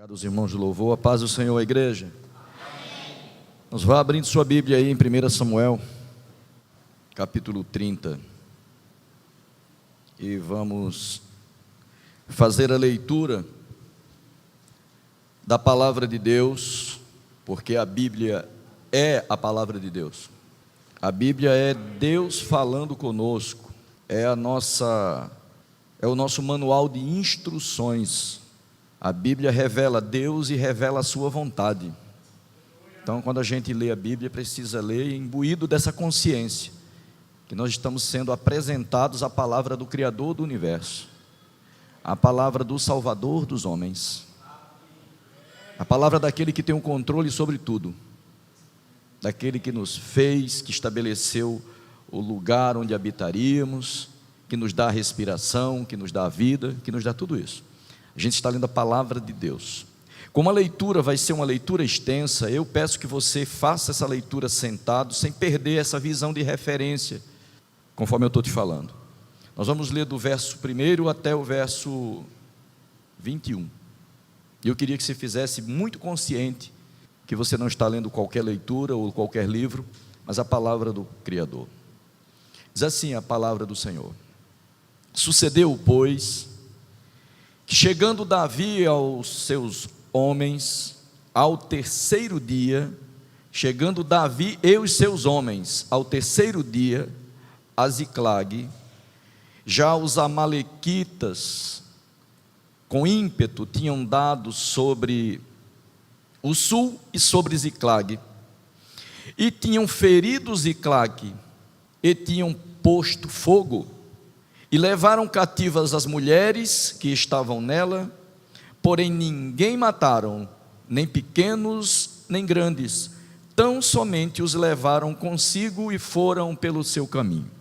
Dos irmãos de louvor, a paz do Senhor, a igreja. Amém. Nós vamos abrindo sua Bíblia aí em 1 Samuel, capítulo 30, e vamos fazer a leitura da palavra de Deus, porque a Bíblia é a palavra de Deus. A Bíblia é Deus falando conosco, é o nosso manual de instruções. A Bíblia revela Deus e revela a sua vontade. Então, quando a gente lê a Bíblia, precisa ler imbuído dessa consciência, que nós estamos sendo apresentados à palavra do Criador do universo, a palavra do Salvador dos homens, a palavra daquele que tem o controle sobre tudo, daquele que nos fez, que estabeleceu o lugar onde habitaríamos, que nos dá a respiração, que nos dá a vida, que nos dá tudo isso. A gente está lendo a palavra de Deus. Como a leitura vai ser uma leitura extensa, eu peço que você faça essa leitura sentado, sem perder essa visão de referência, conforme eu estou te falando. Nós vamos ler do verso 1 até o verso 21. E eu queria que você fizesse muito consciente que você não está lendo qualquer leitura ou qualquer livro, mas a palavra do Criador. Diz assim a palavra do Senhor: Sucedeu, pois, que chegando Davi aos seus homens, ao terceiro dia, chegando Davi e os seus homens, ao terceiro dia, a Ziclague, já os amalequitas, com ímpeto, tinham dado sobre o sul e sobre Ziclague, e tinham ferido Ziclague, e tinham posto fogo, e levaram cativas as mulheres que estavam nela, porém ninguém mataram, nem pequenos, nem grandes, tão somente os levaram consigo e foram pelo seu caminho.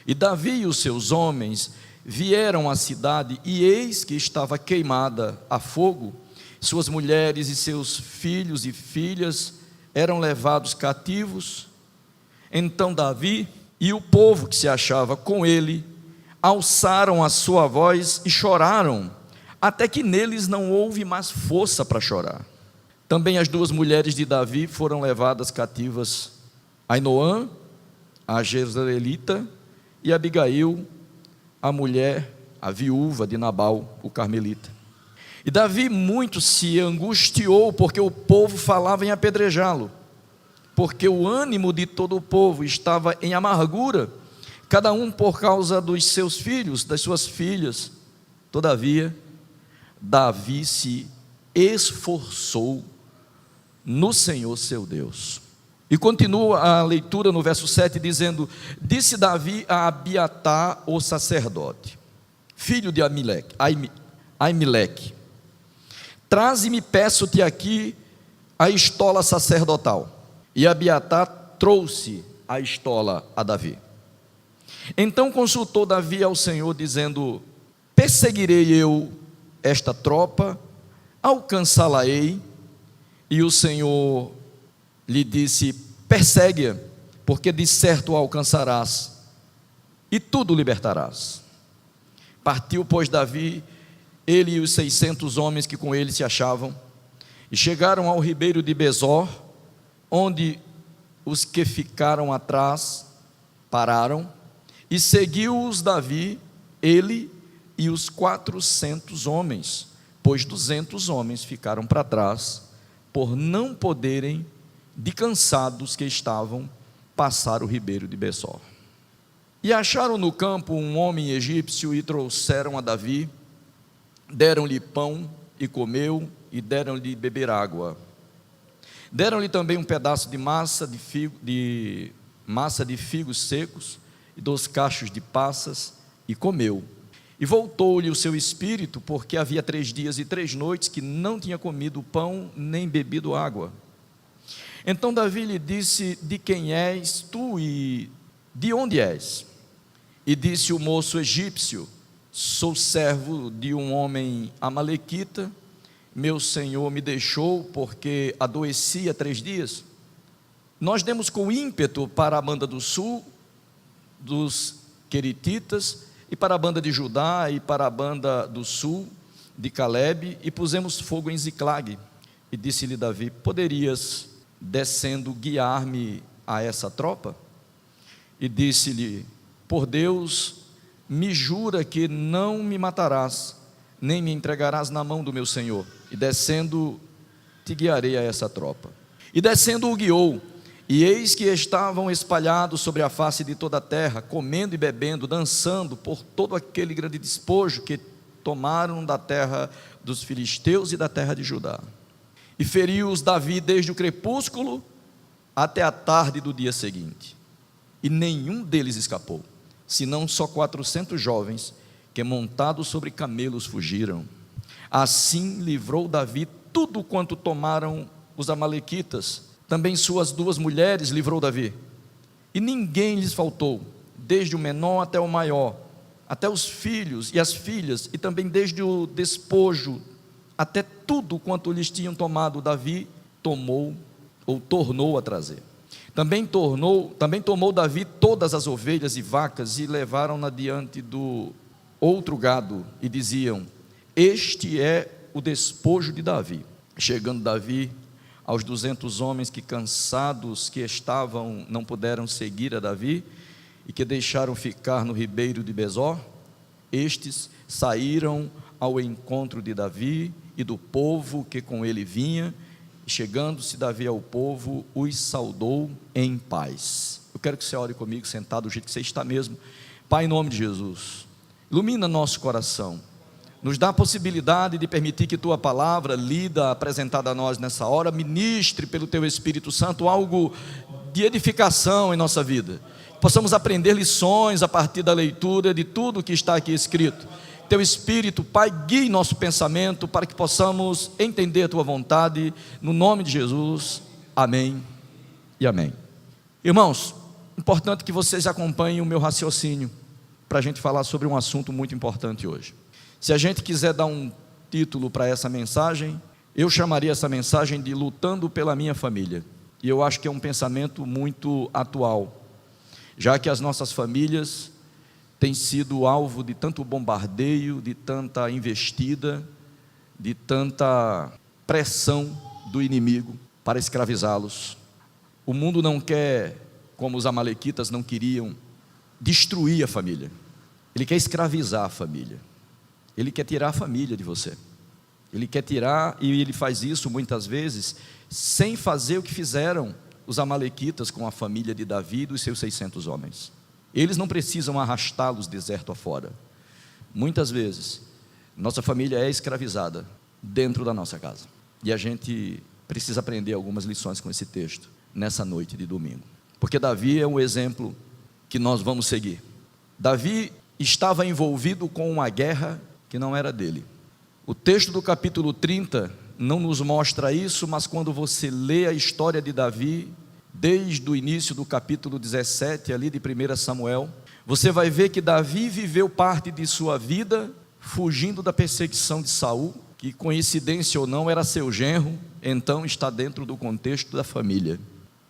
E Davi e os seus homens vieram à cidade, e eis que estava queimada a fogo, suas mulheres e seus filhos e filhas eram levados cativos. Então Davi e o povo que se achava com ele alçaram a sua voz e choraram, até que neles não houve mais força para chorar. Também as duas mulheres de Davi foram levadas cativas, Ainoã, a jezreelita, e Abigail, a mulher, a viúva de Nabal, o carmelita. E Davi muito se angustiou, porque o povo falava em apedrejá-lo, porque o ânimo de todo o povo estava em amargura, cada um por causa dos seus filhos, das suas filhas. Todavia, Davi se esforçou no Senhor seu Deus. E continua a leitura no verso 7, dizendo: Disse Davi a Abiatar, o sacerdote, filho de Aimeleque: Traze-me, peço-te aqui, a estola sacerdotal. E Abiatar trouxe a estola a Davi. Então consultou Davi ao Senhor, dizendo: Perseguirei eu esta tropa, alcançá-la-ei? E o Senhor lhe disse: Persegue-a, porque de certo a alcançarás, e tudo libertarás. Partiu, pois, Davi, ele e os 600 homens que com ele se achavam, e chegaram ao ribeiro de Besor, onde os que ficaram atrás pararam, e seguiu-os Davi, ele e os 400 homens, pois 200 homens ficaram para trás, por não poderem, de cansados que estavam, passar o ribeiro de Besor. E acharam no campo um homem egípcio, e trouxeram a Davi, deram-lhe pão, e comeu, e deram-lhe de beber água. Deram-lhe também um pedaço de massa de figos secos, e 2 cachos de passas, e comeu. E voltou-lhe o seu espírito, porque havia 3 dias e 3 noites que não tinha comido pão, nem bebido água. Então Davi lhe disse: De quem és tu e de onde és? E disse o moço egípcio: Sou servo de um homem amalequita, meu senhor me deixou, porque adoeci há 3 dias. Nós demos com ímpeto para a banda do sul, dos querititas, e para a banda de Judá, e para a banda do sul, de Calebe e pusemos fogo em Ziclague. E disse-lhe Davi: poderias, descendo, guiar-me a essa tropa? E disse-lhe: por Deus, me jura que não me matarás, nem me entregarás na mão do meu senhor, e descendo te guiarei a essa tropa. E descendo o guiou, e eis que estavam espalhados sobre a face de toda a terra, comendo e bebendo, dançando por todo aquele grande despojo que tomaram da terra dos filisteus e da terra de Judá. E feriu-os Davi desde o crepúsculo até a tarde do dia seguinte, e nenhum deles escapou, senão só 400 jovens, que montados sobre camelos fugiram. Assim livrou Davi tudo quanto tomaram os amalequitas, também suas 2 mulheres livrou Davi, e ninguém lhes faltou, desde o menor até o maior, até os filhos e as filhas, e também desde o despojo, até tudo quanto lhes tinham tomado, Davi tomou, ou tornou a trazer. Também tomou Davi todas as ovelhas e vacas, e levaram-na diante do outro gado, e diziam: este é o despojo de Davi. Chegando Davi aos 200 homens que, cansados que estavam, não puderam seguir a Davi, e que deixaram ficar no ribeiro de Besor, estes saíram ao encontro de Davi e do povo que com ele vinha, e chegando-se Davi ao povo, os saudou em paz. Eu quero que você ore comigo, sentado do jeito que você está mesmo. Pai, em nome de Jesus, ilumina nosso coração, nos dá a possibilidade de permitir que Tua palavra, lida, apresentada a nós nessa hora, ministre pelo Teu Espírito Santo algo de edificação em nossa vida, que possamos aprender lições a partir da leitura de tudo que está aqui escrito. Teu Espírito, Pai, guie nosso pensamento para que possamos entender a Tua vontade, no nome de Jesus, amém e amém. Irmãos, importante que vocês acompanhem o meu raciocínio, para a gente falar sobre um assunto muito importante hoje. Se a gente quiser dar um título para essa mensagem, eu chamaria essa mensagem de Lutando pela Minha Família, e eu acho que é um pensamento muito atual, já que as nossas famílias têm sido alvo de tanto bombardeio, de tanta investida, de tanta pressão do inimigo para escravizá-los. O mundo não quer, como os amalequitas não queriam, destruir a família. Ele quer escravizar a família. Ele quer tirar a família de você. Ele quer tirar, e ele faz isso muitas vezes sem fazer o que fizeram os amalequitas com a família de Davi e dos seus 600 homens. Eles não precisam arrastá-los deserto afora. Muitas vezes nossa família é escravizada dentro da nossa casa, e a gente precisa aprender algumas lições com esse texto nessa noite de domingo, porque Davi é um exemplo que nós vamos seguir. Davi estava envolvido com uma guerra que não era dele. O texto do capítulo 30 não nos mostra isso, mas quando você lê a história de Davi, desde o início do capítulo 17, ali de 1 Samuel, você vai ver que Davi viveu parte de sua vida fugindo da perseguição de Saul, que, coincidência ou não, era seu genro, então está dentro do contexto da família.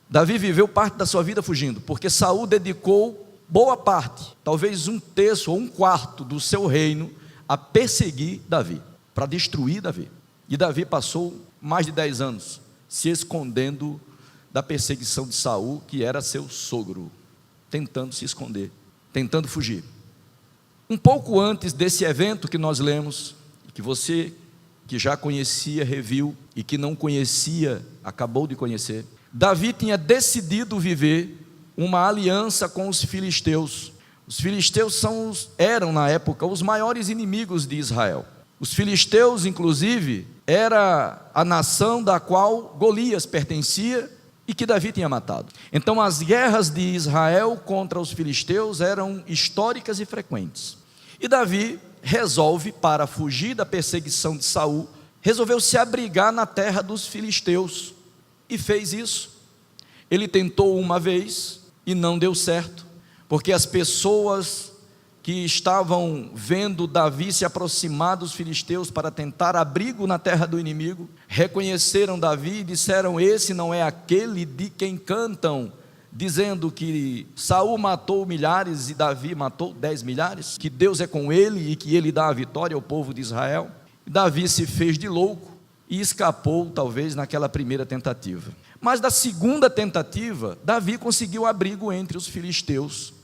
Davi viveu parte da sua vida fugindo, porque Saul dedicou boa parte, talvez 1/3 ou 1/4 do seu reino, a perseguir Davi, para destruir Davi. E Davi passou mais de 10 anos se escondendo da perseguição de Saul, que era seu sogro, tentando se esconder, tentando fugir. Um pouco antes desse evento que nós lemos, que você que já conhecia reviu, e que não conhecia acabou de conhecer, Davi tinha decidido viver uma aliança com os filisteus. Os filisteus eram na época os maiores inimigos de Israel. Os filisteus, inclusive, era a nação da qual Golias pertencia e que Davi tinha matado. Então as guerras de Israel contra os filisteus eram históricas e frequentes. E Davi resolve, para fugir da perseguição de Saul, resolveu se abrigar na terra dos filisteus, e fez isso. Ele tentou uma vez e não deu certo, porque as pessoas que estavam vendo Davi se aproximar dos filisteus para tentar abrigo na terra do inimigo, reconheceram Davi e disseram: esse não é aquele de quem cantam, dizendo que Saul matou milhares e Davi matou 10 milhares, que Deus é com ele e que ele dá a vitória ao povo de Israel. Davi se fez de louco e escapou, talvez, naquela primeira tentativa. Mas da segunda tentativa, Davi conseguiu abrigo entre os filisteus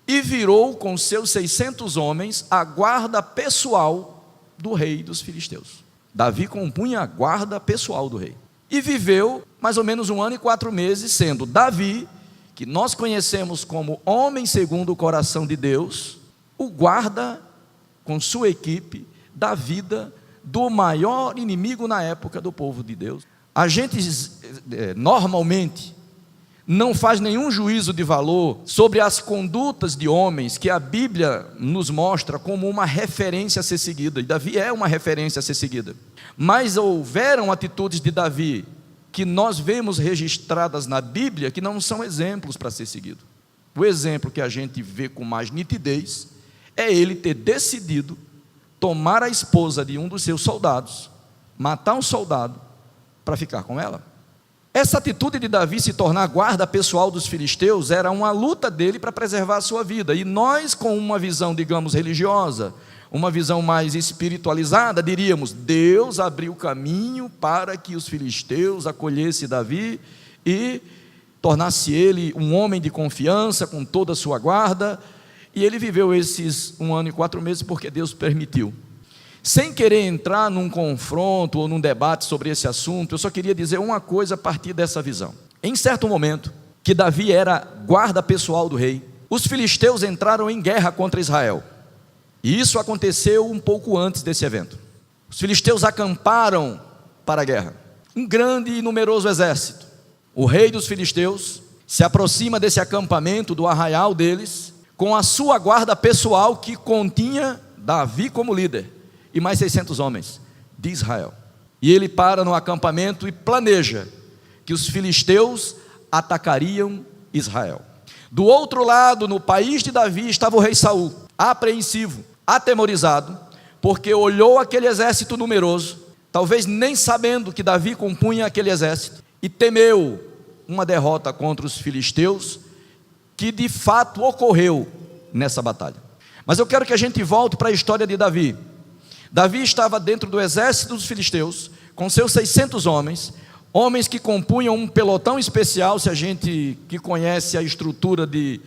e virou com seus 600 homens a guarda pessoal do rei dos filisteus. Davi compunha a guarda pessoal do rei. E viveu mais ou menos 1 ano e 4 meses, sendo Davi, que nós conhecemos como homem segundo o coração de Deus, o guarda com sua equipe da vida do maior inimigo na época do povo de Deus. A gente normalmente não faz nenhum juízo de valor sobre as condutas de homens que a Bíblia nos mostra como uma referência a ser seguida, e Davi é uma referência a ser seguida. Mas houveram atitudes de Davi que nós vemos registradas na Bíblia que não são exemplos para ser seguido. O exemplo que a gente vê com mais nitidez é ele ter decidido tomar a esposa de um dos seus soldados, matar um soldado para ficar com ela. Essa atitude de Davi se tornar guarda pessoal dos filisteus era uma luta dele para preservar a sua vida, e nós, com uma visão, digamos, religiosa, uma visão mais espiritualizada, diríamos: Deus abriu caminho para que os filisteus acolhessem Davi e tornasse ele um homem de confiança com toda a sua guarda, e ele viveu esses 1 ano e 4 meses porque Deus permitiu. Sem querer entrar num confronto ou num debate sobre esse assunto, eu só queria dizer uma coisa a partir dessa visão. Em certo momento, que Davi era guarda pessoal do rei, os filisteus entraram em guerra contra Israel. E isso aconteceu um pouco antes desse evento. Os filisteus acamparam para a guerra. Um grande e numeroso exército. O rei dos filisteus se aproxima desse acampamento, do arraial deles, com a sua guarda pessoal, que continha Davi como líder, e mais 600 homens de Israel. E ele para no acampamento e planeja que os filisteus atacariam Israel. Do outro lado, no país de Davi, estava o rei Saul, apreensivo, atemorizado, porque olhou aquele exército numeroso, talvez nem sabendo que Davi compunha aquele exército, e temeu uma derrota contra os filisteus, que de fato ocorreu nessa batalha. Mas eu quero que a gente volte para a história de Davi. Davi estava dentro do exército dos filisteus, com seus 600 homens, homens que compunham um pelotão especial. Se a gente que conhece a estrutura de,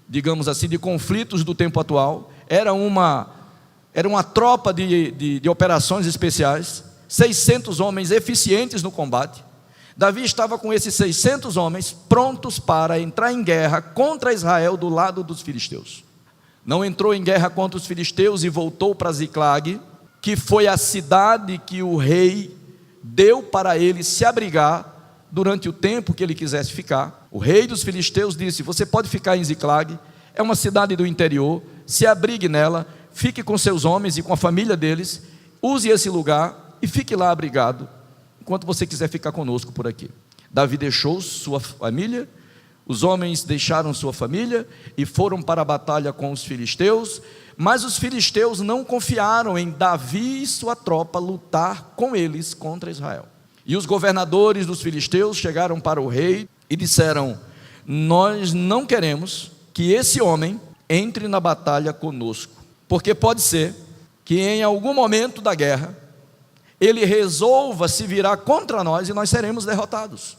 digamos assim, de conflitos do tempo atual, era uma tropa de operações especiais, 600 homens eficientes no combate. Davi estava com esses 600 homens prontos para entrar em guerra contra Israel do lado dos filisteus. Não entrou em guerra contra os filisteus e voltou para Ziclag, que foi a cidade que o rei deu para ele se abrigar durante o tempo que ele quisesse ficar. O rei dos filisteus disse: você pode ficar em Ziclag, é uma cidade do interior, se abrigue nela, fique com seus homens e com a família deles, use esse lugar e fique lá abrigado, enquanto você quiser ficar conosco por aqui. Davi deixou sua família, os homens deixaram sua família e foram para a batalha com os filisteus, mas os filisteus não confiaram em Davi e sua tropa lutar com eles contra Israel. E os governadores dos filisteus chegaram para o rei e disseram: nós não queremos que esse homem entre na batalha conosco, porque pode ser que em algum momento da guerra ele resolva se virar contra nós e nós seremos derrotados.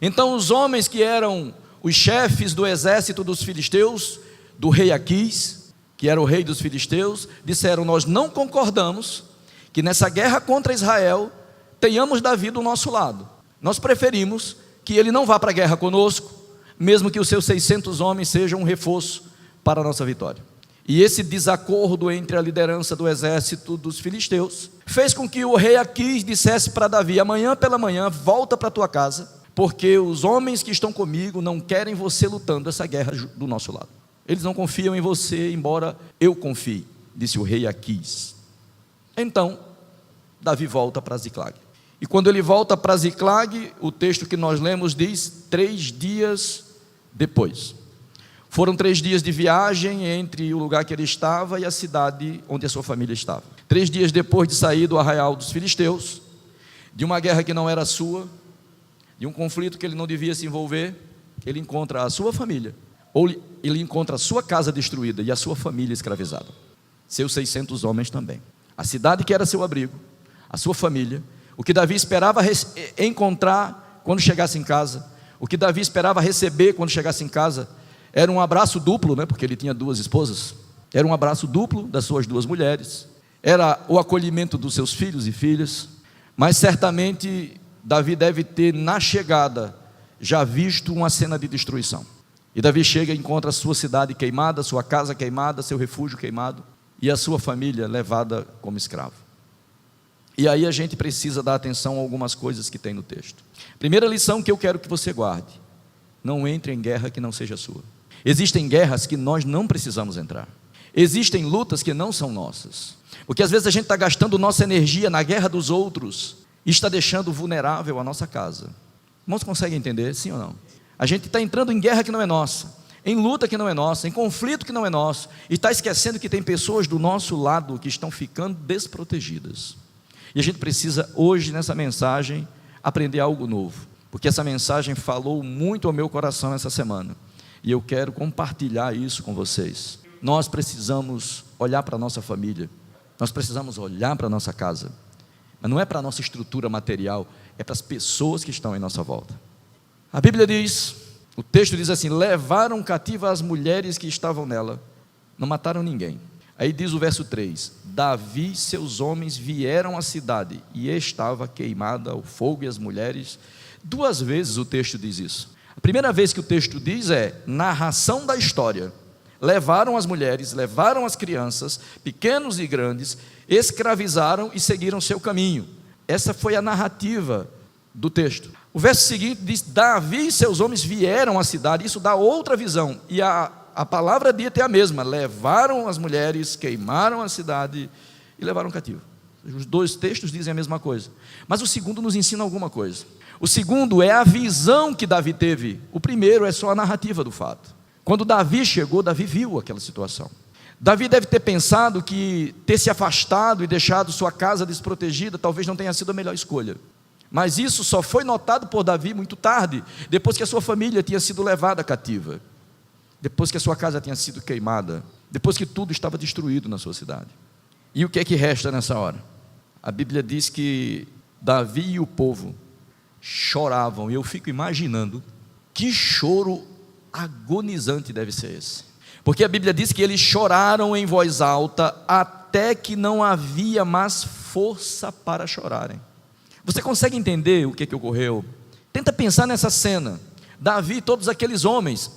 Então os homens que eram os chefes do exército dos filisteus, do rei Aquis, que era o rei dos filisteus, disseram: nós não concordamos que nessa guerra contra Israel tenhamos Davi do nosso lado. Nós preferimos que ele não vá para a guerra conosco, mesmo que os seus 600 homens sejam um reforço para a nossa vitória. E esse desacordo entre a liderança do exército dos filisteus fez com que o rei Aquis dissesse para Davi: amanhã pela manhã volta para a tua casa, porque os homens que estão comigo não querem você lutando essa guerra do nosso lado. Eles não confiam em você, embora eu confie, disse o rei Aquis. Então, Davi volta para Ziclag. E quando ele volta para Ziclag, o texto que nós lemos diz: 3 dias depois. Foram 3 dias de viagem entre o lugar que ele estava e a cidade onde a sua família estava. 3 dias depois de sair do arraial dos filisteus, de uma guerra que não era sua, de um conflito que ele não devia se envolver, ele encontra a sua família, ou ele encontra a sua casa destruída e a sua família escravizada, seus 600 homens também. A cidade que era seu abrigo, a sua família. O que Davi esperava encontrar quando chegasse em casa, o que Davi esperava receber quando chegasse em casa, era um abraço duplo, né? Porque ele tinha 2 esposas. Era um abraço duplo das suas 2 mulheres, era o acolhimento dos seus filhos e filhas. Mas certamente Davi deve ter, na chegada, já visto uma cena de destruição. E Davi chega e encontra a sua cidade queimada, sua casa queimada, seu refúgio queimado, e a sua família levada como escravo. E aí a gente precisa dar atenção a algumas coisas que tem no texto. Primeira lição que eu quero que você guarde: não entre em guerra que não seja sua. Existem guerras que nós não precisamos entrar. Existem lutas que não são nossas, porque às vezes a gente está gastando nossa energia na guerra dos outros e está deixando vulnerável a nossa casa. Irmãos, conseguem entender, sim ou não? A gente está entrando em guerra que não é nossa, em luta que não é nossa, em conflito que não é nosso, e está esquecendo que tem pessoas do nosso lado que estão ficando desprotegidas. E a gente precisa hoje, nessa mensagem, aprender algo novo, porque essa mensagem falou muito ao meu coração essa semana, e eu quero compartilhar isso com vocês. Nós precisamos olhar para a nossa família, nós precisamos olhar para a nossa casa, mas não é para a nossa estrutura material, é para as pessoas que estão em nossa volta. A Bíblia diz, o texto diz assim: levaram cativa as mulheres que estavam nela, não mataram ninguém. Aí diz o verso 3: Davi e seus homens vieram à cidade, e estava queimada ao fogo e as mulheres. 2 vezes o texto diz isso. A primeira vez que o texto diz é narração da história. Levaram as mulheres, levaram as crianças, pequenos e grandes, escravizaram e seguiram seu caminho. Essa foi a narrativa do texto. O verso seguinte diz: Davi e seus homens vieram à cidade. Isso dá outra visão, e a palavra dita é a mesma: levaram as mulheres, queimaram a cidade e levaram cativo. Os 2 textos dizem a mesma coisa, mas o segundo nos ensina alguma coisa. O segundo é a visão que Davi teve, o primeiro é só a narrativa do fato. Quando Davi chegou, Davi viu aquela situação. Davi deve ter pensado que ter se afastado e deixado sua casa desprotegida talvez não tenha sido a melhor escolha, mas isso só foi notado por Davi muito tarde, depois que a sua família tinha sido levada cativa, depois que a sua casa tinha sido queimada, depois que tudo estava destruído na sua cidade. E o que é que resta nessa hora? A Bíblia diz que Davi e o povo choravam, e eu fico imaginando que choro agonizante deve ser esse, porque a Bíblia diz que eles choraram em voz alta até que não havia mais força para chorarem. Você consegue entender o que ocorreu? Tenta pensar nessa cena. Davi e todos aqueles homens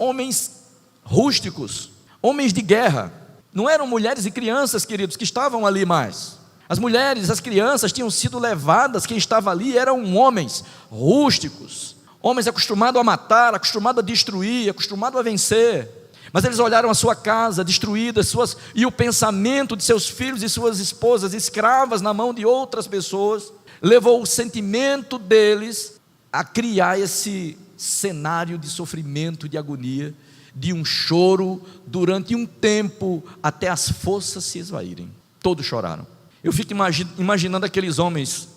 rústicos, homens de guerra, não eram mulheres e crianças, queridos, que estavam ali mais. As mulheres, as crianças tinham sido levadas, quem estava ali eram homens rústicos, homens acostumados a matar, acostumados a destruir, acostumados a vencer. Mas eles olharam a sua casa destruída, e o pensamento de seus filhos e suas esposas escravas na mão de outras pessoas, levou o sentimento deles a criar esse cenário de sofrimento, de agonia, de um choro durante um tempo, até as forças se esvaírem. Todos choraram. Eu fico imaginando aqueles homens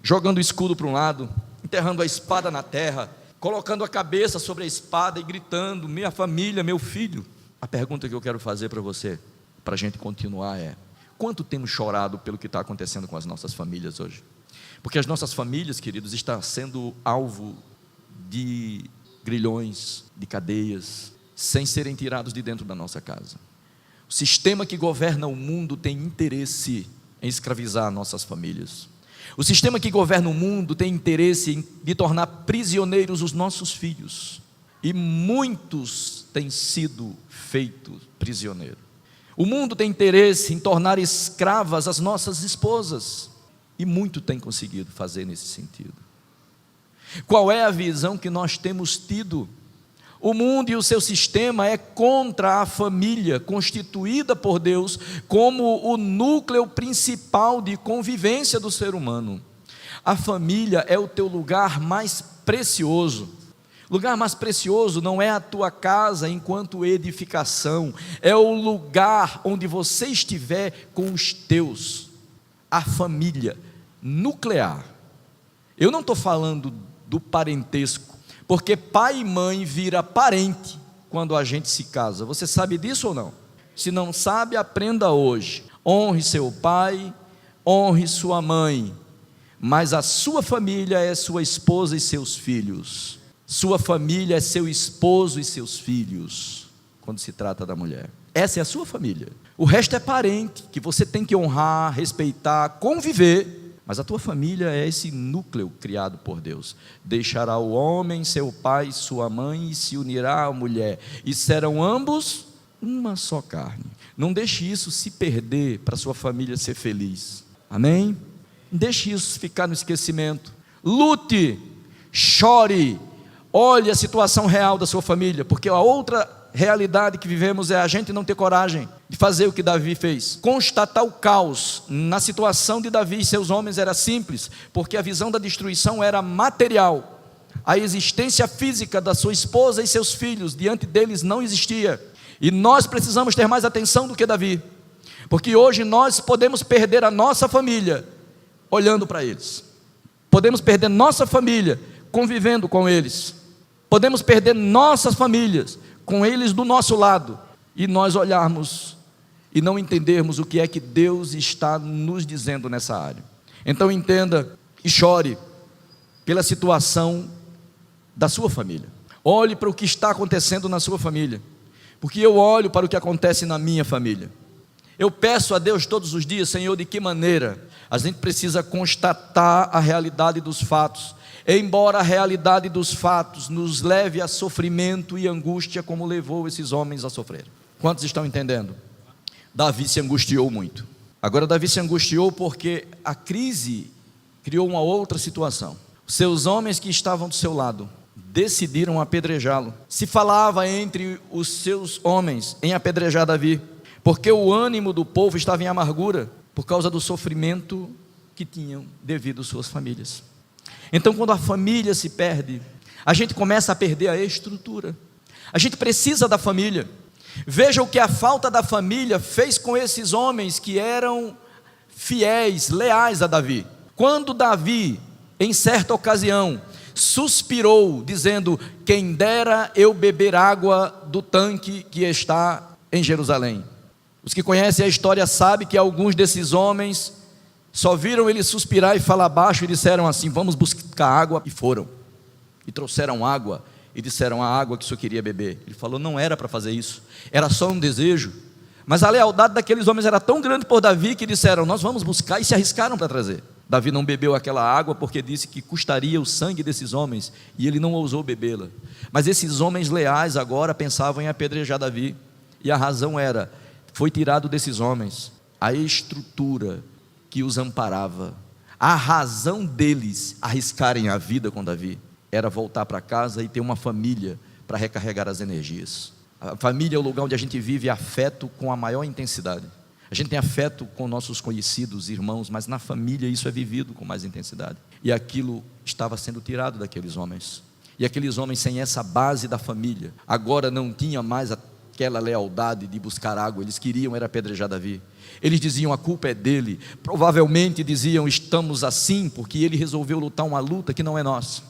jogando o escudo para um lado, enterrando a espada na terra, colocando a cabeça sobre a espada e gritando: minha família, meu filho. A pergunta que eu quero fazer para você, para a gente continuar, é: quanto temos chorado pelo que está acontecendo com as nossas famílias hoje? Porque as nossas famílias, queridos, estão sendo alvo de grilhões, de cadeias, sem serem tirados de dentro da nossa casa. O sistema que governa o mundo tem interesse em escravizar nossas famílias. O sistema que governa o mundo tem interesse de tornar prisioneiros os nossos filhos, e muitos têm sido feitos prisioneiros. O mundo tem interesse em tornar escravas as nossas esposas, e muito tem conseguido fazer nesse sentido. Qual é a visão que nós temos tido? O mundo e o seu sistema é contra a família, constituída por Deus como o núcleo principal de convivência do ser humano. A família é o teu lugar mais precioso. Lugar mais precioso não é a tua casa enquanto edificação, é o lugar onde você estiver com os teus. A família nuclear. Eu não estou falando do parentesco, porque pai e mãe vira parente quando a gente se casa. Você sabe disso ou não? Se não sabe, aprenda hoje. Honre seu pai, honre sua mãe. mas a sua família é sua esposa e seus filhos. Sua família é seu esposo e seus filhos, quando se trata da mulher. Essa é a sua família. O resto é parente, que você tem que honrar, respeitar, conviver, mas a tua família é esse núcleo criado por Deus. Deixará o homem, seu pai e sua mãe, e se unirá à mulher, e serão ambos uma só carne. Não deixe isso se perder para sua família ser feliz. Amém? Não deixe isso ficar no esquecimento. Lute, chore, olhe a situação real da sua família, porque a outra realidade que vivemos é a gente não ter coragem de fazer o que Davi fez. Constatar o caos na situação de Davi e seus homens era simples, porque a visão da destruição era material. A existência física da sua esposa e seus filhos diante deles não existia. E nós precisamos ter mais atenção do que Davi, porque hoje nós podemos perder a nossa família olhando para eles, podemos perder nossa família convivendo com eles, podemos perder nossas famílias com eles do nosso lado, e nós olharmos e não entendermos o que é que Deus está nos dizendo nessa área. Então entenda e chore pela situação da sua família, olhe para o que está acontecendo na sua família, porque eu olho para o que acontece na minha família. Eu peço a Deus todos os dias: Senhor, de que maneira a gente precisa constatar a realidade dos fatos, embora a realidade dos fatos nos leve a sofrimento e angústia, como levou esses homens a sofrer. Quantos estão entendendo? Davi se angustiou muito. Agora Davi se angustiou porque a crise criou uma outra situação. Seus homens que estavam do seu lado decidiram apedrejá-lo. Se falava entre os seus homens em apedrejar Davi, porque o ânimo do povo estava em amargura, por causa do sofrimento que tinham devido às suas famílias. Então, quando a família se perde, a gente começa a perder a estrutura. A gente precisa da família. Veja o que a falta da família fez com esses homens que eram fiéis, leais a Davi. Quando Davi, em certa ocasião, suspirou, dizendo: quem dera eu beber água do tanque que está em Jerusalém. Os que conhecem a história sabem que alguns desses homens só viram ele suspirar e falar baixo e disseram assim: vamos buscar água, e foram, e trouxeram água, e disseram: a água que o senhor queria beber. Ele falou: não era para fazer isso, era só um desejo. Mas a lealdade daqueles homens era tão grande por Davi, que disseram: nós vamos buscar, e se arriscaram para trazer. Davi não bebeu aquela água, porque disse que custaria o sangue desses homens, e ele não ousou bebê-la. Mas esses homens leais agora pensavam em apedrejar Davi, e a razão era: foi tirado desses homens a estrutura que os amparava. A razão deles arriscarem a vida com Davi era voltar para casa e ter uma família para recarregar as energias. A família é o lugar onde a gente vive afeto com a maior intensidade. A gente tem afeto com nossos conhecidos, irmãos, mas na família isso é vivido com mais intensidade. E aquilo estava sendo tirado daqueles homens. E aqueles homens, sem essa base da família, agora não tinha mais aquela lealdade de buscar água. Eles queriam era apedrejar Davi. Eles diziam: a culpa é dele. Provavelmente diziam: estamos assim porque ele resolveu lutar uma luta que não é nossa.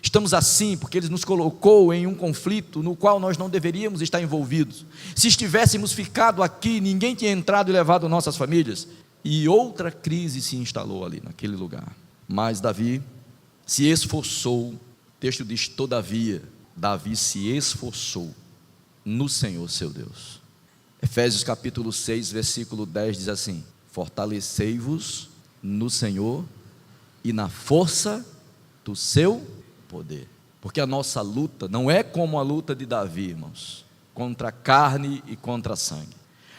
Estamos assim porque ele nos colocou em um conflito no qual nós não deveríamos estar envolvidos. Se estivéssemos ficado aqui, ninguém tinha entrado e levado nossas famílias. E outra crise se instalou ali naquele lugar. Mas Davi se esforçou. O texto diz: todavia, Davi se esforçou no Senhor seu Deus. Efésios capítulo 6, versículo 10 diz assim: fortalecei-vos no Senhor e na força do seu poder. Porque a nossa luta não é como a luta de Davi, irmãos, contra a carne e contra sangue.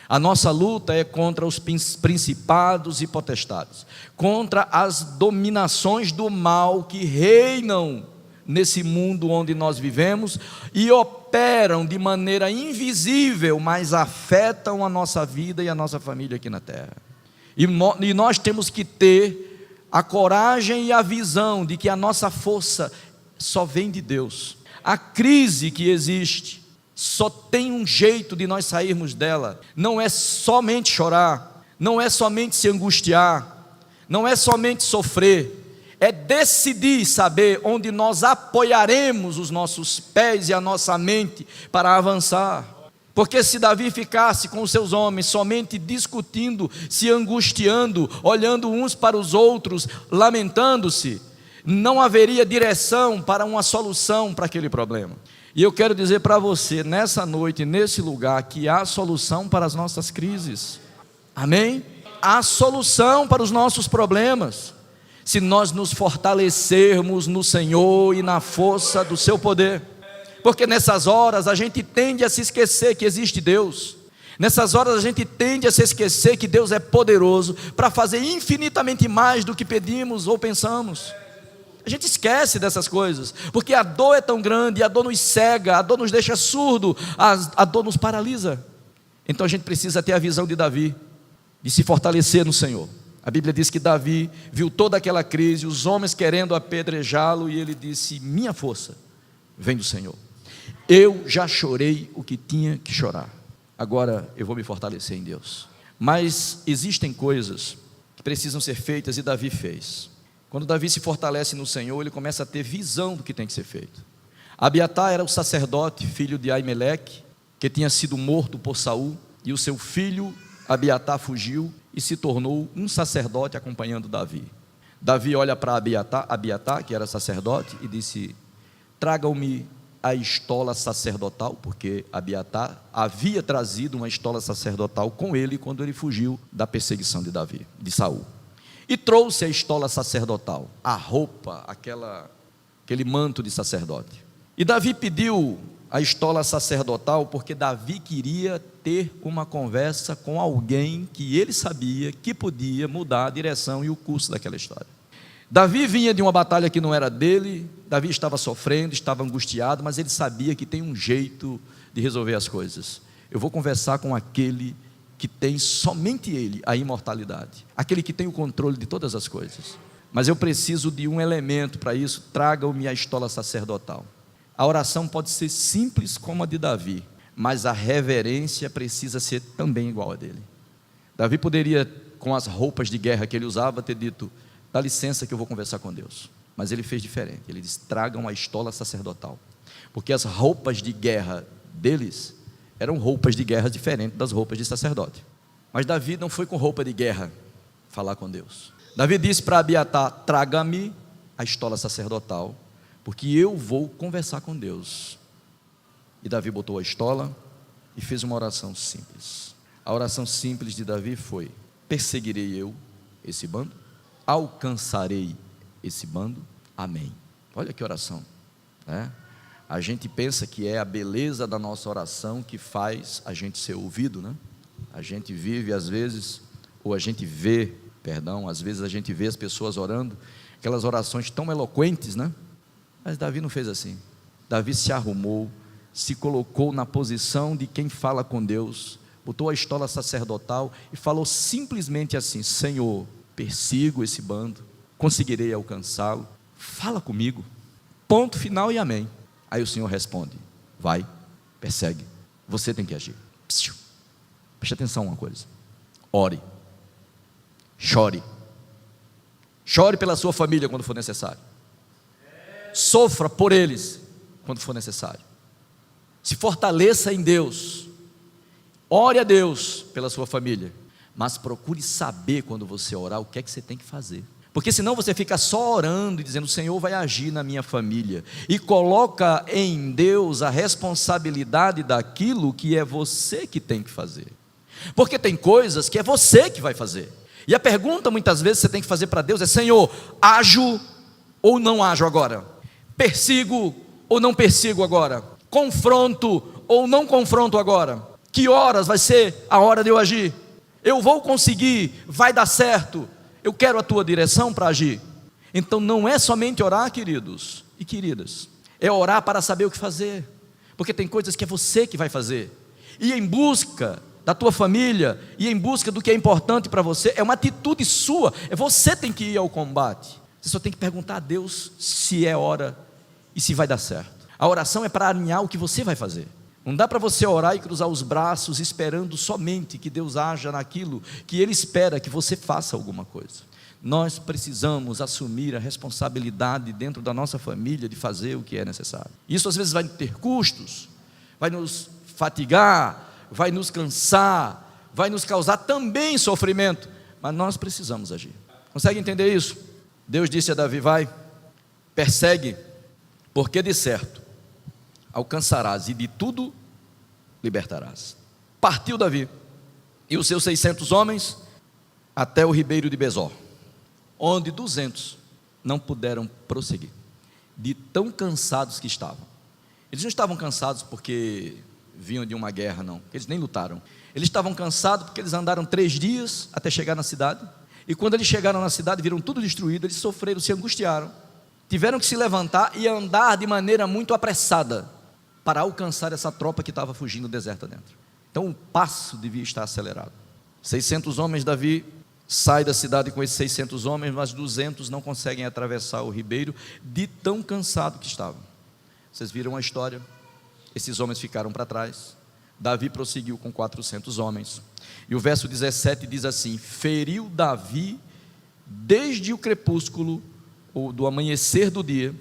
A nossa luta é contra os principados e potestades, contra as dominações do mal que reinam nesse mundo onde nós vivemos e operam de maneira invisível, mas afetam a nossa vida e a nossa família aqui na terra. E nós temos que ter a coragem e a visão de que a nossa força só vem de Deus. A crise que existe só tem um jeito de nós sairmos dela. Não é somente chorar, não é somente se angustiar, não é somente sofrer. É decidir saber onde nós apoiaremos os nossos pés e a nossa mente para avançar. Porque se Davi ficasse com os seus homens somente discutindo, se angustiando, olhando uns para os outros, lamentando-se, não haveria direção para uma solução para aquele problema. E eu quero dizer para você, nessa noite, nesse lugar, que há solução para as nossas crises. Amém? Há solução para os nossos problemas, se nós nos fortalecermos no Senhor e na força do seu poder. Porque nessas horas a gente tende a se esquecer que existe Deus. Nessas horas a gente tende a se esquecer que Deus é poderoso para fazer infinitamente mais do que pedimos ou pensamos. A gente esquece dessas coisas, porque a dor é tão grande, a dor nos cega, a dor nos deixa surdo, a dor nos paralisa. Então a gente precisa ter a visão de Davi, de se fortalecer no Senhor. A Bíblia diz que Davi viu toda aquela crise, os homens querendo apedrejá-lo, e ele disse: minha força vem do Senhor. Eu já chorei o que tinha que chorar, agora eu vou me fortalecer em Deus. Mas existem coisas que precisam ser feitas, e Davi fez. Quando Davi se fortalece no Senhor, ele começa a ter visão do que tem que ser feito. Abiatar era o sacerdote, filho de Aimeleque, que tinha sido morto por Saul, e o seu filho Abiatar fugiu e se tornou um sacerdote acompanhando Davi. Davi olha para Abiatar, que era sacerdote, e disse: tragam-me a estola sacerdotal, porque Abiatar havia trazido uma estola sacerdotal com ele quando ele fugiu da perseguição de Saul. E trouxe a estola sacerdotal, a roupa, aquele manto de sacerdote. E Davi pediu a estola sacerdotal porque Davi queria ter uma conversa com alguém que ele sabia que podia mudar a direção e o curso daquela história. Davi vinha de uma batalha que não era dele, Davi estava sofrendo, estava angustiado, mas ele sabia que tem um jeito de resolver as coisas. Eu vou conversar com aquele que tem, somente ele, a imortalidade, aquele que tem o controle de todas as coisas. Mas eu preciso de um elemento para isso: tragam-me a estola sacerdotal. A oração pode ser simples como a de Davi, mas a reverência precisa ser também igual a dele. Davi poderia, com as roupas de guerra que ele usava, ter dito: dá licença que eu vou conversar com Deus. Mas ele fez diferente. Ele disse: tragam a estola sacerdotal, porque as roupas de guerra deles eram roupas de guerra diferentes das roupas de sacerdote. Mas Davi não foi com roupa de guerra falar com Deus. Davi disse para Abiatar: traga-me a estola sacerdotal, porque eu vou conversar com Deus. E Davi botou a estola e fez uma oração simples. A oração simples de Davi foi: perseguirei eu esse bando? Alcançarei esse bando? Amém. Olha que oração, né? A gente pensa que é a beleza da nossa oração que faz a gente ser ouvido, né? A gente vive às vezes, ou a gente vê, às vezes a gente vê as pessoas orando, aquelas orações tão eloquentes, né? Mas Davi não fez assim. Davi se arrumou, se colocou na posição de quem fala com Deus, botou a estola sacerdotal e falou simplesmente assim: Senhor, persigo esse bando, conseguirei alcançá-lo, fala comigo, ponto final e amém. Aí o Senhor responde: vai, persegue, você tem que agir. Preste atenção a uma coisa: ore, chore pela sua família quando for necessário, sofra por eles quando for necessário, se fortaleça em Deus, ore a Deus pela sua família, mas procure saber, quando você orar, o que é que você tem que fazer. Porque senão você fica só orando e dizendo: o Senhor vai agir na minha família, e coloca em Deus a responsabilidade daquilo que é você que tem que fazer. Porque tem coisas que é você que vai fazer, e a pergunta muitas vezes você tem que fazer para Deus é: Senhor, ajo ou não ajo agora? Persigo ou não persigo agora? Confronto ou não confronto agora? Que horas vai ser a hora de eu agir? Eu vou conseguir? Vai dar certo? Eu quero a tua direção para agir. Então não é somente orar, queridos e queridas, é orar para saber o que fazer, porque tem coisas que é você que vai fazer, e em busca da tua família, e em busca do que é importante para você, é uma atitude sua, é você que tem que ir ao combate. Você só tem que perguntar a Deus se é hora e se vai dar certo. A oração é para alinhar o que você vai fazer. Não dá para você orar e cruzar os braços esperando somente que Deus haja naquilo que Ele espera que você faça alguma coisa. Nós precisamos assumir a responsabilidade dentro da nossa família de fazer o que é necessário. Isso às vezes vai ter custos, vai nos fatigar, vai nos cansar, vai nos causar também sofrimento, mas nós precisamos agir. Consegue entender isso? Deus disse a Davi: vai, persegue, porque de certo alcançarás e de tudo libertarás. Partiu Davi e os seus 600 homens até o ribeiro de Besor, onde 200 não puderam prosseguir, de tão cansados que estavam. Eles não estavam cansados porque vinham de uma guerra, não, eles nem lutaram. Eles estavam cansados porque eles andaram 3 dias até chegar na cidade, e quando eles chegaram na cidade, viram tudo destruído, eles sofreram, se angustiaram, tiveram que se levantar e andar de maneira muito apressada, para alcançar essa tropa que estava fugindo do deserto adentro. Então o passo devia estar acelerado. 600 homens, Davi sai da cidade com esses 600 homens, mas 200 não conseguem atravessar o ribeiro, de tão cansado que estavam. Vocês viram a história? Esses homens ficaram para trás. Davi prosseguiu com 400 homens, e o verso 17 diz assim: feriu Davi desde o crepúsculo, ou do amanhecer do dia,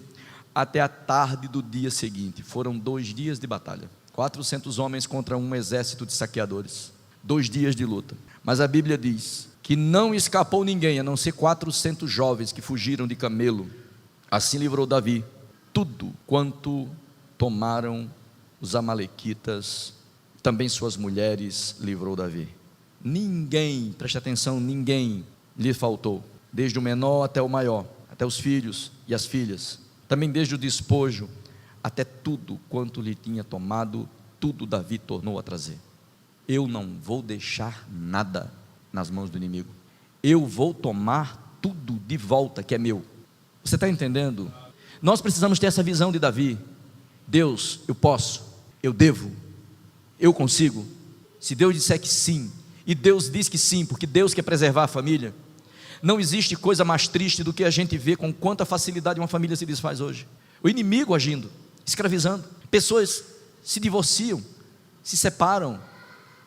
até a tarde do dia seguinte. Foram 2 dias de batalha, 400 homens contra um exército de saqueadores, 2 dias de luta. Mas a Bíblia diz que não escapou ninguém, a não ser 400 jovens que fugiram de camelo. Assim livrou Davi tudo quanto tomaram os amalequitas, também suas mulheres livrou Davi. Ninguém, preste atenção, ninguém lhe faltou, desde o menor até o maior, até os filhos e as filhas, também desde o despojo até tudo quanto lhe tinha tomado, tudo Davi tornou a trazer. Eu não vou deixar nada nas mãos do inimigo, eu vou tomar tudo de volta que é meu. Você está entendendo? Nós precisamos ter essa visão de Davi. Deus, eu posso, eu devo, eu consigo. Se Deus disser que sim, e Deus diz que sim, porque Deus quer preservar a família. Não existe coisa mais triste do que a gente ver com quanta facilidade uma família se desfaz hoje. O inimigo agindo, escravizando, pessoas se divorciam, se separam,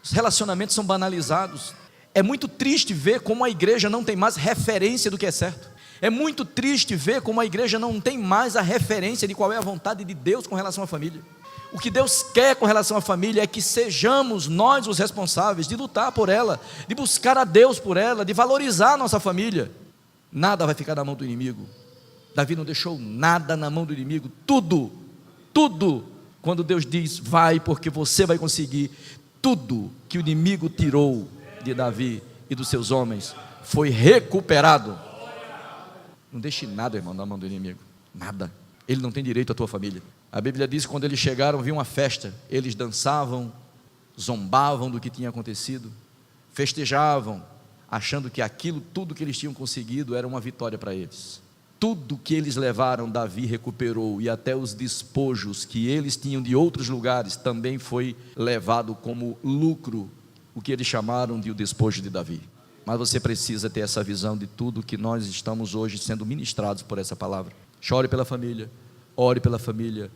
os relacionamentos são banalizados. É muito triste ver como a igreja não tem mais referência do que é certo. É muito triste ver como a igreja não tem mais a referência de qual é a vontade de Deus com relação à família. O que Deus quer com relação à família é que sejamos nós os responsáveis de lutar por ela, de buscar a Deus por ela, de valorizar a nossa família. Nada vai ficar na mão do inimigo. Davi não deixou nada na mão do inimigo, tudo, quando Deus diz vai, porque você vai conseguir, tudo que o inimigo tirou de Davi e dos seus homens foi recuperado. Não deixe nada, irmão, na mão do inimigo, nada. Ele não tem direito à tua família. A Bíblia diz que quando eles chegaram, viu uma festa, eles dançavam, zombavam do que tinha acontecido, festejavam, achando que aquilo, tudo que eles tinham conseguido era uma vitória para eles. Tudo que eles levaram, Davi recuperou, e até os despojos que eles tinham de outros lugares, também foi levado como lucro, o que eles chamaram de o despojo de Davi. Mas você precisa ter essa visão de tudo que nós estamos hoje sendo ministrados por essa palavra. Chore pela família, ore pela família,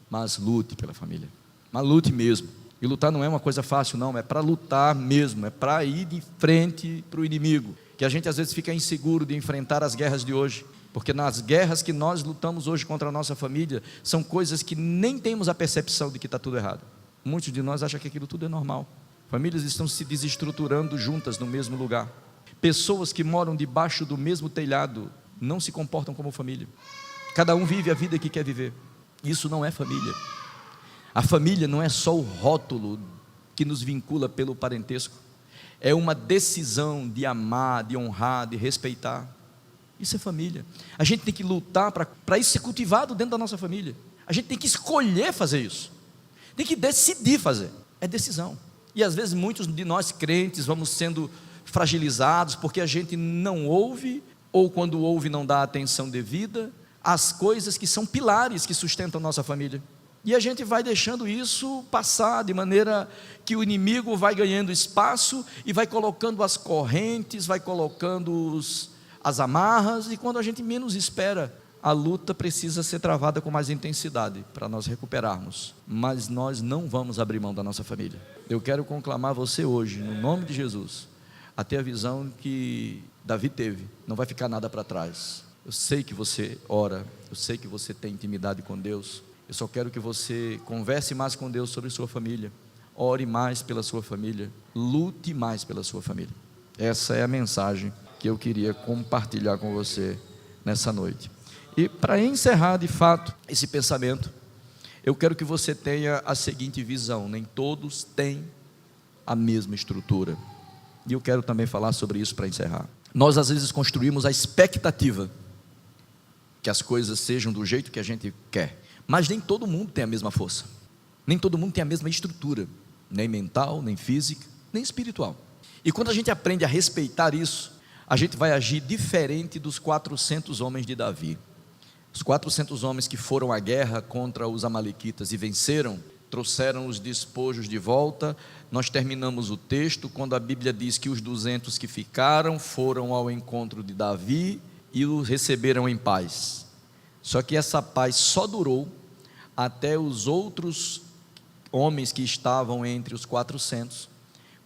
mas lute pela família, mas lute mesmo. E lutar não é uma coisa fácil, não, é para lutar mesmo, é para ir de frente para o inimigo, que a gente às vezes fica inseguro de enfrentar as guerras de hoje, porque nas guerras que nós lutamos hoje contra a nossa família, são coisas que nem temos a percepção de que está tudo errado. Muitos de nós acham que aquilo tudo é normal. Famílias estão se desestruturando juntas no mesmo lugar. Pessoas que moram debaixo do mesmo telhado não se comportam como família. Cada um vive a vida que quer viver. Isso não é família. A família não é só o rótulo que nos vincula pelo parentesco. É uma decisão de amar, de honrar, de respeitar. Isso é família. A gente tem que lutar para isso ser cultivado dentro da nossa família. A gente tem que escolher fazer isso. Tem que decidir fazer. É decisão. E às vezes muitos de nós crentes vamos sendo fragilizados porque a gente não ouve, ou quando ouve não dá atenção devida às coisas que são pilares que sustentam a nossa família. E a gente vai deixando isso passar de maneira que o inimigo vai ganhando espaço e vai colocando as correntes, vai colocando as amarras, e quando a gente menos espera, a luta precisa ser travada com mais intensidade para nós recuperarmos. Mas nós não vamos abrir mão da nossa família. Eu quero conclamar você hoje, no nome de Jesus, a ter a visão que Davi teve. Não vai ficar nada para trás. Eu sei que você ora, eu sei que você tem intimidade com Deus. Eu só quero que você converse mais com Deus sobre sua família. ore mais pela sua família, lute mais pela sua família. Essa é a mensagem que eu queria compartilhar com você nessa noite. E para encerrar de fato esse pensamento, eu quero que você tenha a seguinte visão: nem todos têm a mesma estrutura. E eu quero também falar sobre isso para encerrar. Nós às vezes construímos a expectativa que as coisas sejam do jeito que a gente quer, mas nem todo mundo tem a mesma força, nem todo mundo tem a mesma estrutura, nem mental, nem física, nem espiritual. E quando a gente aprende a respeitar isso, a gente vai agir diferente dos 400 homens de Davi. Os 400 homens que foram à guerra contra os amalequitas e venceram, trouxeram os despojos de volta. Nós terminamos o texto quando a Bíblia diz que os 200 que ficaram foram ao encontro de Davi e o receberam em paz. Só que essa paz só durou até os outros homens que estavam entre os 400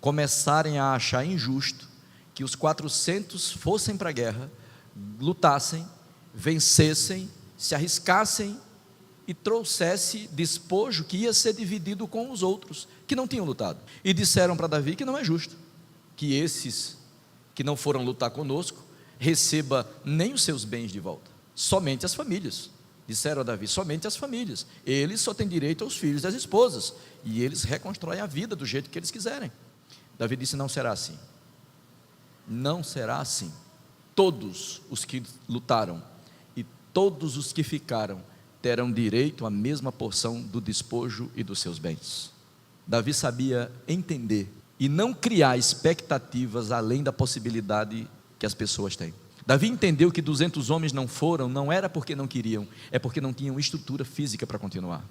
começarem a achar injusto que os 400 fossem para a guerra, lutassem, vencessem, se arriscassem e trouxesse despojo que ia ser dividido com os outros que não tinham lutado. E disseram para Davi que não é justo que esses que não foram lutar conosco receba nem os seus bens de volta, somente as famílias. Disseram a Davi: somente as famílias, eles só têm direito aos filhos e às esposas, e eles reconstroem a vida do jeito que eles quiserem. Davi disse: não será assim, não será assim. Todos os que lutaram e todos os que ficaram terão direito à mesma porção do despojo e dos seus bens. Davi sabia entender e não criar expectativas além da possibilidade que as pessoas têm. Davi entendeu que 200 homens não foram, não era porque não queriam, é porque não tinham estrutura física para continuar.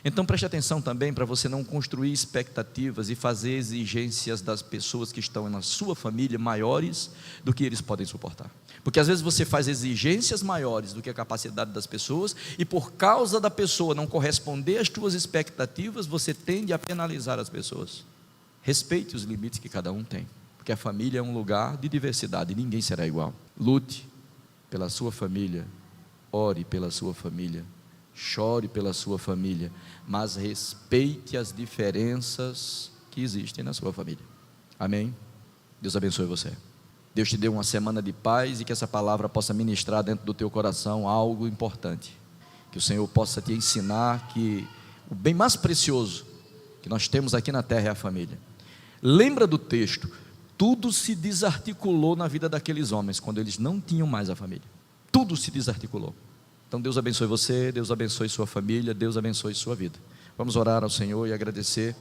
Então preste atenção também para você não construir expectativas e fazer exigências das pessoas que estão na sua família maiores do que eles podem suportar. Porque às vezes você faz exigências maiores do que a capacidade das pessoas, e por causa da pessoa não corresponder às tuas expectativas, você tende a penalizar as pessoas. Respeite os limites que cada um tem, porque a família é um lugar de diversidade e ninguém será igual. Lute pela sua família, ore pela sua família, chore pela sua família, mas respeite as diferenças que existem na sua família. Amém? Deus abençoe você. Deus te dê uma semana de paz e que essa palavra possa ministrar dentro do teu coração algo importante. Que o Senhor possa te ensinar que o bem mais precioso que nós temos aqui na terra é a família. Lembra do texto: tudo se desarticulou na vida daqueles homens quando eles não tinham mais a família. Tudo se desarticulou. Então Deus abençoe você, Deus abençoe sua família, Deus abençoe sua vida. Vamos orar ao Senhor e agradecer.